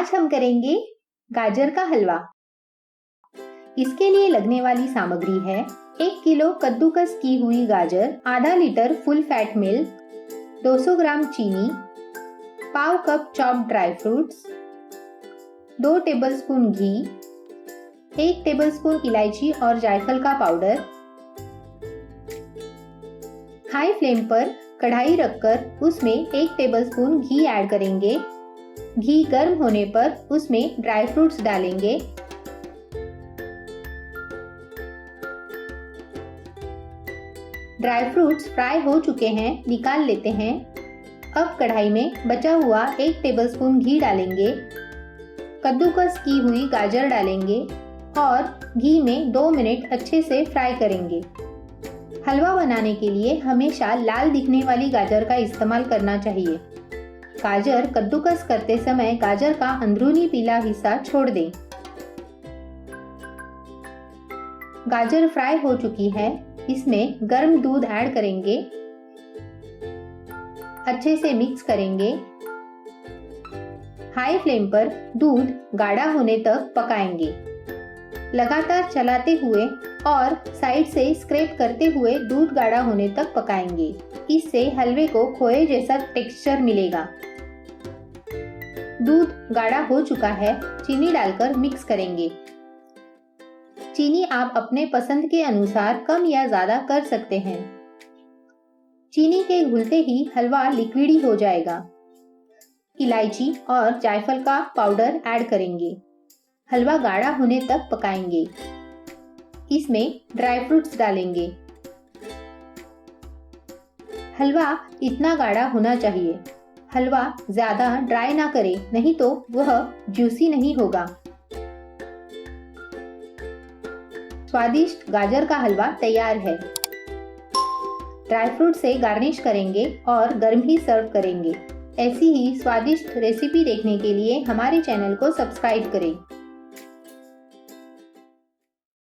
आज हम करेंगे गाजर का हलवा। इसके लिए लगने वाली सामग्री है 1 किलो कद्दूकस की हुई गाजर, आधा litre full fat milk, 200 gram चीनी, पाव cup chopped dry fruits, 2 tablespoon घी, 1 टेबलस्पून इलायची और जायफल का पाउडर। हाई फ्लेम पर कढ़ाई रखकर उसमें 1 टेबलस्पून घी ऐड करेंगे। घी गर्म होने पर उसमें ड्राई फ्रूट्स डालेंगे। ड्राई फ्रूट्स फ्राई हो चुके हैं, निकाल लेते हैं। अब कढ़ाई में बचा हुआ 1 टेबलस्पून घी डालेंगे, कद्दूकस की हुई गाजर डालेंगे और घी में 2 मिनट अच्छे से फ्राई करेंगे। हलवा बनाने के लिए हमेशा लाल दिखने वाली गाजर का इस्तेमाल करना चाहिए। गाजर कद्दूकस करते समय गाजर का अंदरूनी पीला हिस्सा छोड़ दें। गाजर फ्राई हो चुकी है, इसमें गर्म दूध ऐड करेंगे, अच्छे से मिक्स करेंगे। हाई फ्लेम पर दूध गाढ़ा होने तक पकाएंगे। लगातार चलाते हुए और साइड से स्क्रैप करते हुए दूध गाढ़ा होने तक पकाएंगे। इससे हलवे को खोए जैसा टेक्सचर मिलेगा। दूध गाढ़ा हो चुका है, चीनी डालकर मिक्स करेंगे। चीनी आप अपने पसंद के अनुसार कम या ज्यादा कर सकते हैं। चीनी के घुलते ही हलवा लिक्विडी हो जाएगा। इलायची और जायफल का पाउडर ऐड करेंगे। हलवा गाढ़ा होने तक पकाएंगे। इसमें ड्राई फ्रूट्स डालेंगे। हलवा इतना गाढ़ा होना चाहिए। हलवा ज्यादा ड्राई ना करें, नहीं तो वह जूसी नहीं होगा। स्वादिष्ट गाजर का हलवा तैयार है। ड्राई फ्रूट से गार्निश करेंगे और गर्म ही सर्व करेंगे। ऐसी ही स्वादिष्ट रेसिपी देखने के लिए हमारे चैनल को सब्सक्राइब करें।